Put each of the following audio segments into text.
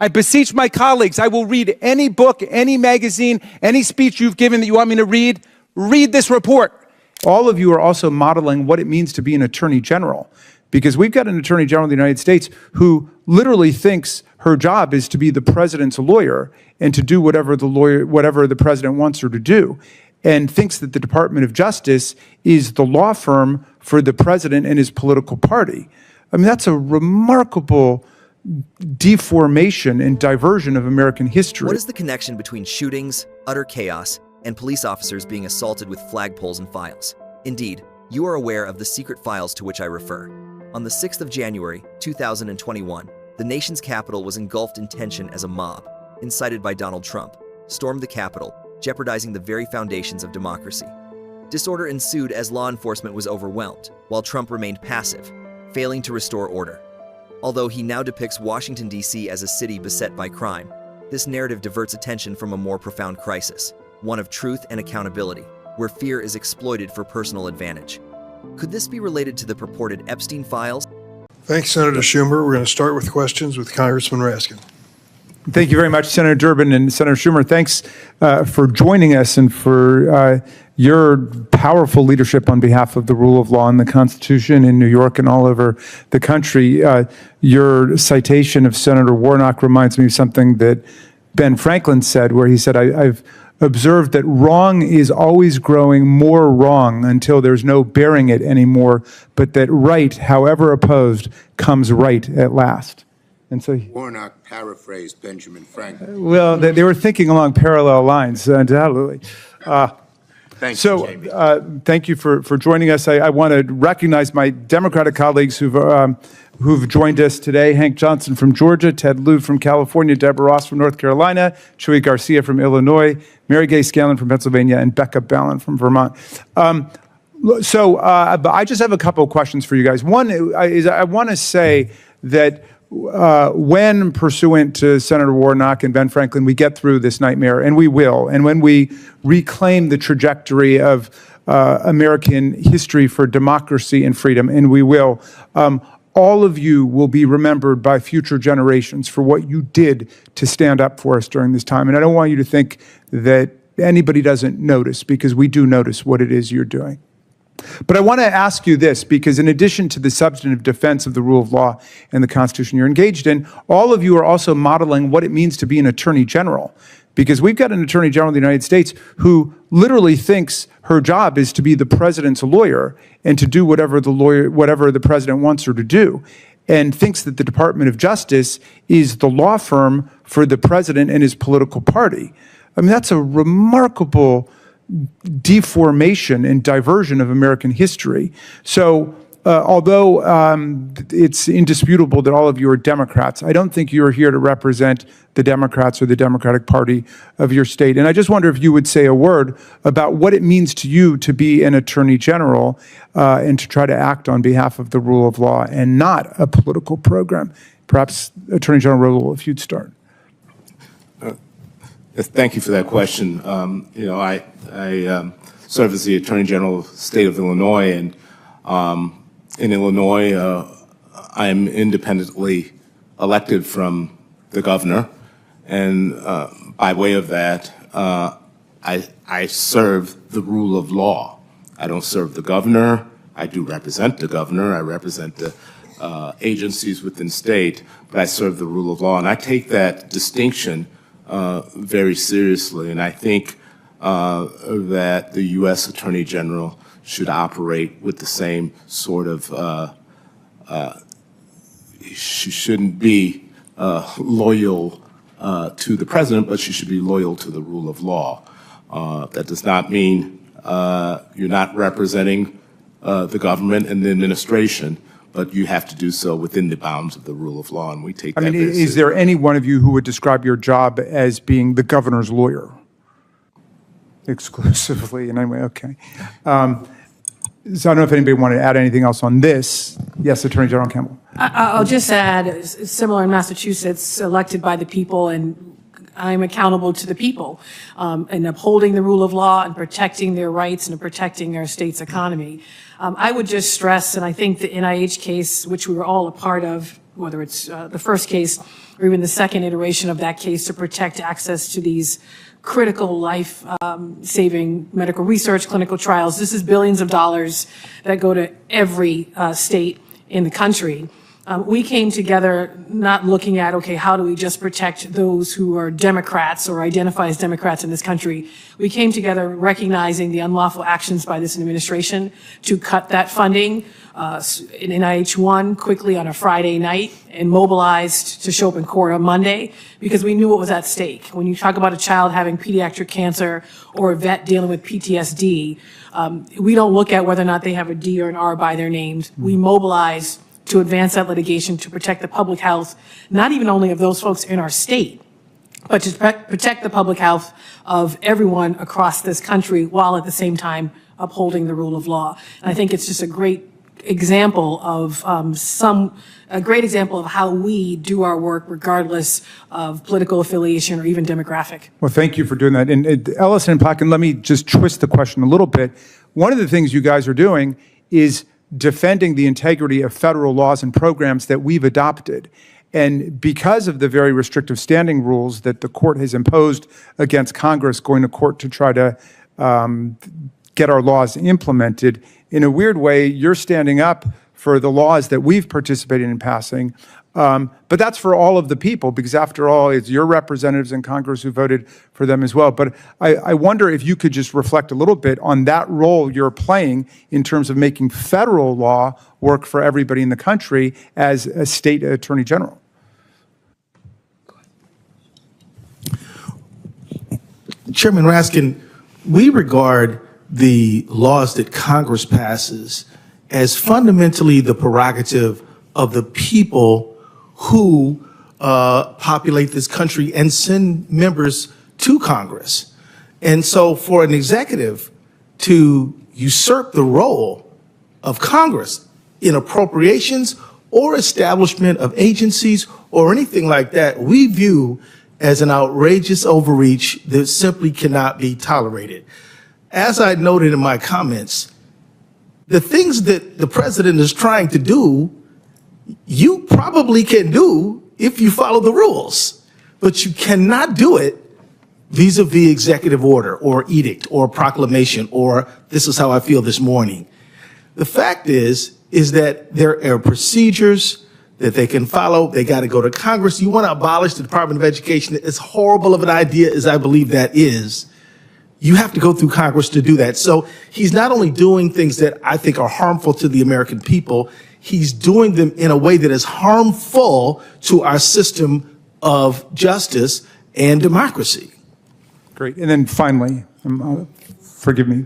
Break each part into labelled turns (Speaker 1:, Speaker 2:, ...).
Speaker 1: I beseech my colleagues, I will read any book, any magazine, any speech you've given that you want me to read. Read this report. All of you are also modeling what it means to be an attorney general, because we've got an attorney general of the United States who literally thinks her job is to be the president's lawyer and to do whatever the president wants her to do, and thinks that the Department of Justice is the law firm for the president and his political party. I mean, that's a remarkable deformation and diversion of American history.
Speaker 2: What is the connection between shootings, utter chaos, and police officers being assaulted with flagpoles and files? Indeed, you are aware of the secret files to which I refer. On the 6th of January, 2021, the nation's capital was engulfed in tension as a mob, incited by Donald Trump, stormed the Capitol, jeopardizing the very foundations of democracy. Disorder ensued as law enforcement was overwhelmed, while Trump remained passive, failing to restore order. Although he now depicts Washington, D.C. as a city beset by crime, this narrative diverts attention from a more profound crisis, one of truth and accountability, where fear is exploited for personal advantage. Could this be related to the purported Epstein files?
Speaker 3: Thanks, Senator Schumer. We're going to start with questions with Congressman Raskin.
Speaker 1: Thank you very much, Senator Durbin and Senator Schumer. Thanks for joining us and for your powerful leadership on behalf of the rule of law and the Constitution in New York and all over the country. Your citation of Senator Warnock reminds me of something that Ben Franklin said, where he said, I've observed that wrong is always growing more wrong until there's no bearing it anymore, but that right, however opposed, comes right at last. And so
Speaker 4: Warnock paraphrased Benjamin Franklin.
Speaker 1: Well, they were thinking along parallel lines, undoubtedly. Thank you for joining us. I want to recognize my Democratic colleagues who've joined us today: Hank Johnson from Georgia, Ted Lieu from California, Deborah Ross from North Carolina, Chuy Garcia from Illinois, Mary Gay Scanlon from Pennsylvania, and Becca Ballin from Vermont. I just have a couple of questions for you guys. One is I want to say that when, pursuant to Senator Warnock and Ben Franklin, we get through this nightmare, and we will, and when we reclaim the trajectory of American history for democracy and freedom, and we will, all of you will be remembered by future generations for what you did to stand up for us during this time. And I don't want you to think that anybody doesn't notice, because we do notice what it is you're doing. But I want to ask you this, because in addition to the substantive defense of the rule of law and the Constitution you're engaged in, all of you are also modeling what it means to be an attorney general. Because we've got an attorney general of the United States who literally thinks her job is to be the president's lawyer and to do whatever the president wants her to do, and thinks that the Department of Justice is the law firm for the president and his political party. I mean, that's a remarkable deformation and diversion of American history. So although it's indisputable that all of you are Democrats, I don't think you're here to represent the Democrats or the Democratic Party of your state. And I just wonder if you would say a word about what it means to you to be an attorney general and to try to act on behalf of the rule of law and not a political program. Perhaps Attorney General Rowell, if you'd start.
Speaker 5: Thank you for that question. I serve as the Attorney General of the state of Illinois, and in Illinois, I am independently elected from the governor, and by way of that, I serve the rule of law. I don't serve the governor. I do represent the governor. I represent the agencies within state, but I serve the rule of law, and I take that distinction very seriously, and I think that the U.S. Attorney General should operate with the same sort of, she shouldn't be loyal to the president, but she should be loyal to the rule of law. That does not mean you're not representing the government and the administration, but you have to do so within the bounds of the rule of law, and we take that very seriously.
Speaker 1: Is there any one of you who would describe your job as being the governor's lawyer? Exclusively, in any way, okay. So I don't know if anybody wanted to add anything else on this. Yes, Attorney General Campbell.
Speaker 6: I'll just add, similar in Massachusetts, elected by the people, and I'm accountable to the people in upholding the rule of law and protecting their rights and protecting our state's economy. I would just stress, and I think the NIH case, which we were all a part of, whether it's the first case or even the second iteration of that case, to protect access to these critical life-saving medical research, clinical trials. This is billions of dollars that go to every state in the country. We came together not looking at, okay, how do we just protect those who are Democrats or identify as Democrats in this country? We came together recognizing the unlawful actions by this administration to cut that funding. NIH won quickly on a Friday night and mobilized to show up in court on Monday because we knew what was at stake. When you talk about a child having pediatric cancer or a vet dealing with PTSD, we don't look at whether or not they have a D or an R by their names. We mobilize to advance that litigation to protect the public health, not even only of those folks in our state, but to protect the public health of everyone across this country while at the same time upholding the rule of law. And I think it's just a great example of a great example of how we do our work regardless of political affiliation or even demographic.
Speaker 1: Well, thank you for doing that. And Ellison and Plotkin, let me just twist the question a little bit. One of the things you guys are doing is defending the integrity of federal laws and programs that we've adopted. And because of the very restrictive standing rules that the court has imposed against Congress going to court to try to get our laws implemented, in a weird way, you're standing up for the laws that we've participated in passing. But that's for all of the people, because after all, it's your representatives in Congress who voted for them as well. But I wonder if you could just reflect a little bit on that role you're playing in terms of making federal law work for everybody in the country as a state attorney general.
Speaker 7: Chairman Raskin, we regard the laws that Congress passes as fundamentally the prerogative of the people who populate this country and send members to Congress. And so for an executive to usurp the role of Congress in appropriations or establishment of agencies or anything like that, we view as an outrageous overreach that simply cannot be tolerated. As I noted in my comments, the things that the president is trying to do, you probably can do if you follow the rules, but you cannot do it vis-a-vis executive order or edict or proclamation or this is how I feel this morning. The fact is that there are procedures that they can follow. They got to go to Congress. You want to abolish the Department of Education. As horrible of an idea as I believe that is, you have to go through Congress to do that. So he's not only doing things that I think are harmful to the American people, he's doing them in a way that is harmful to our system of justice and democracy.
Speaker 1: Great. And then finally, forgive me.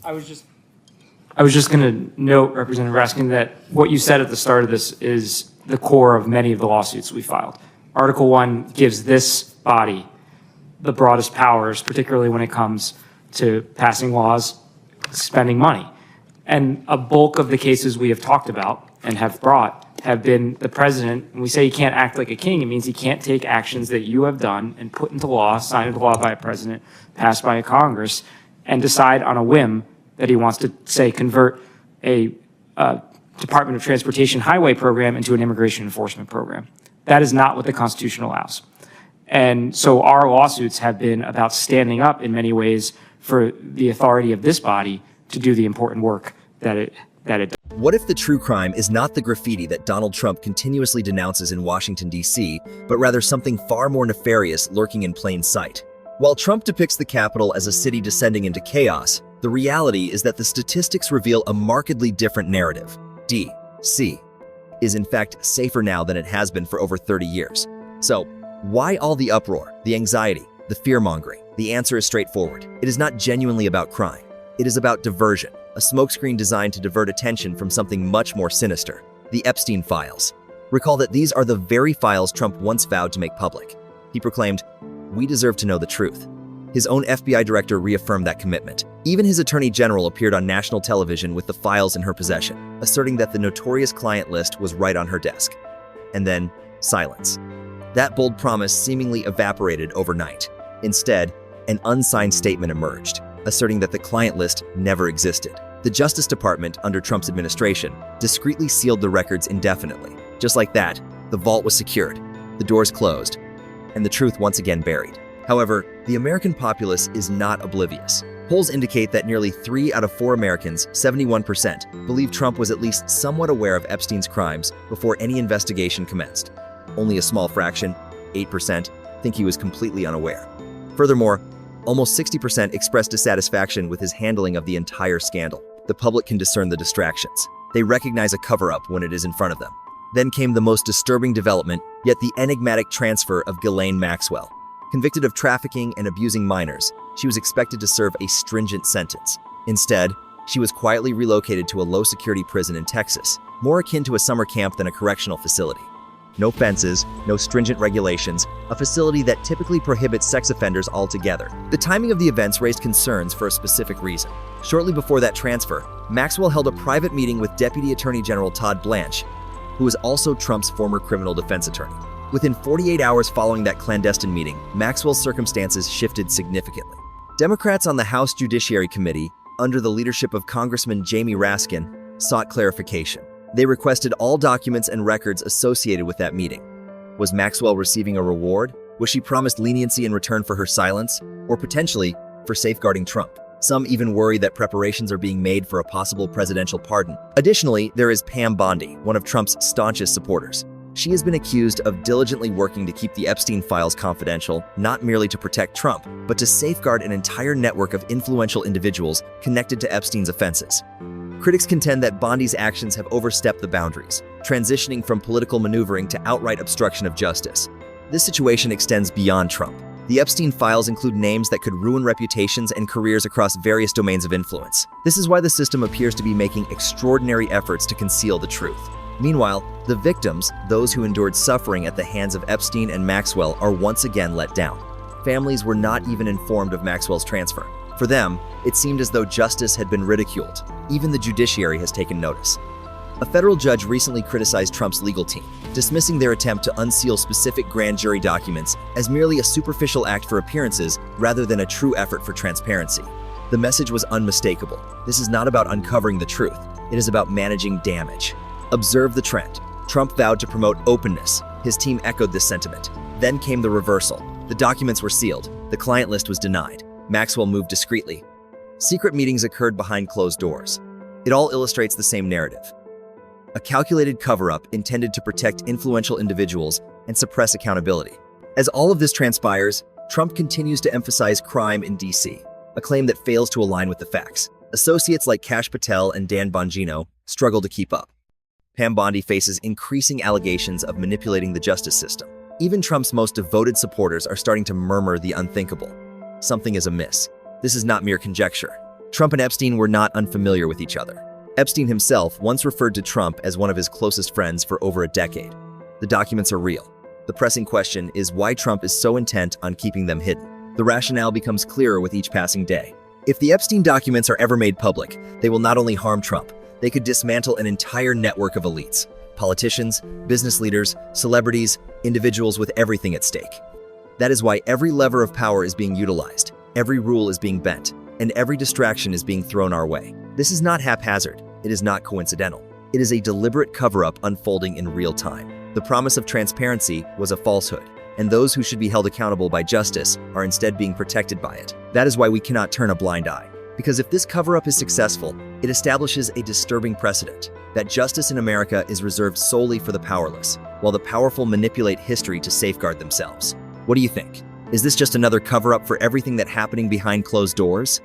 Speaker 8: I was just going to note, Representative Raskin, that what you said at the start of this is the core of many of the lawsuits we filed. Article 1 gives this body the broadest powers, particularly when it comes to passing laws, spending money. And a bulk of the cases we have talked about and have brought have been the president. When we say he can't act like a king, it means he can't take actions that you have done and put into law, signed into law by a president, passed by a Congress, and decide on a whim that he wants to, say, convert a Department of Transportation highway program into an immigration enforcement program. That is not what the Constitution allows. And so our lawsuits have been about standing up in many ways for the authority of this body to do the important work that it does.
Speaker 2: What if the true crime is not the graffiti that Donald Trump continuously denounces in Washington, D.C., but rather something far more nefarious lurking in plain sight? While Trump depicts the Capitol as a city descending into chaos, the reality is that the statistics reveal a markedly different narrative. D.C. is in fact safer now than it has been for over 30 years. So, why all the uproar, the anxiety, the fear-mongering? The answer is straightforward. It is not genuinely about crime. It is about diversion, a smokescreen designed to divert attention from something much more sinister, the Epstein files. Recall that these are the very files Trump once vowed to make public. He proclaimed, "We deserve to know the truth." His own FBI director reaffirmed that commitment. Even his attorney general appeared on national television with the files in her possession, asserting that the notorious client list was right on her desk. And then, silence. That bold promise seemingly evaporated overnight. Instead, an unsigned statement emerged, asserting that the client list never existed. The Justice Department, under Trump's administration, discreetly sealed the records indefinitely. Just like that, the vault was secured, the doors closed, and the truth once again buried. However, the American populace is not oblivious. Polls indicate that nearly 3 out of 4 Americans, 71%, believe Trump was at least somewhat aware of Epstein's crimes before any investigation commenced. Only a small fraction, 8%, think he was completely unaware. Furthermore, almost 60% expressed dissatisfaction with his handling of the entire scandal. The public can discern the distractions. They recognize a cover-up when it is in front of them. Then came the most disturbing development, yet the enigmatic transfer of Ghislaine Maxwell. Convicted of trafficking and abusing minors, she was expected to serve a stringent sentence. Instead, she was quietly relocated to a low-security prison in Texas, more akin to a summer camp than a correctional facility. No fences, no stringent regulations, a facility that typically prohibits sex offenders altogether. The timing of the events raised concerns for a specific reason. Shortly before that transfer, Maxwell held a private meeting with Deputy Attorney General Todd Blanche, who was also Trump's former criminal defense attorney. Within 48 hours following that clandestine meeting, Maxwell's circumstances shifted significantly. Democrats on the House Judiciary Committee, under the leadership of Congressman Jamie Raskin, sought clarification. They requested all documents and records associated with that meeting. Was Maxwell receiving a reward? Was she promised leniency in return for her silence? Or potentially for safeguarding Trump? Some even worry that preparations are being made for a possible presidential pardon. Additionally, there is Pam Bondi, one of Trump's staunchest supporters. She has been accused of diligently working to keep the Epstein files confidential, not merely to protect Trump, but to safeguard an entire network of influential individuals connected to Epstein's offenses. Critics contend that Bondi's actions have overstepped the boundaries, transitioning from political maneuvering to outright obstruction of justice. This situation extends beyond Trump. The Epstein files include names that could ruin reputations and careers across various domains of influence. This is why the system appears to be making extraordinary efforts to conceal the truth. Meanwhile, the victims, those who endured suffering at the hands of Epstein and Maxwell, are once again let down. Families were not even informed of Maxwell's transfer. For them, it seemed as though justice had been ridiculed. Even the judiciary has taken notice. A federal judge recently criticized Trump's legal team, dismissing their attempt to unseal specific grand jury documents as merely a superficial act for appearances rather than a true effort for transparency. The message was unmistakable. This is not about uncovering the truth. It is about managing damage. Observe the trend. Trump vowed to promote openness. His team echoed this sentiment. Then came the reversal. The documents were sealed. The client list was denied. Maxwell moved discreetly. Secret meetings occurred behind closed doors. It all illustrates the same narrative. A calculated cover-up intended to protect influential individuals and suppress accountability. As all of this transpires, Trump continues to emphasize crime in D.C., a claim that fails to align with the facts. Associates like Kash Patel and Dan Bongino struggle to keep up. Pam Bondi faces increasing allegations of manipulating the justice system. Even Trump's most devoted supporters are starting to murmur the unthinkable. Something is amiss. This is not mere conjecture. Trump and Epstein were not unfamiliar with each other. Epstein himself once referred to Trump as one of his closest friends for over a decade. The documents are real. The pressing question is why Trump is so intent on keeping them hidden. The rationale becomes clearer with each passing day. If the Epstein documents are ever made public, they will not only harm Trump, they could dismantle an entire network of elites, politicians, business leaders, celebrities, individuals with everything at stake. That is why every lever of power is being utilized, every rule is being bent, and every distraction is being thrown our way. This is not haphazard. It is not coincidental. It is a deliberate cover-up unfolding in real time. The promise of transparency was a falsehood, and those who should be held accountable by justice are instead being protected by it. That is why we cannot turn a blind eye. Because if this cover-up is successful, it establishes a disturbing precedent that justice in America is reserved solely for the powerless, while the powerful manipulate history to safeguard themselves. What do you think? Is this just another cover-up for everything that's happening behind closed doors?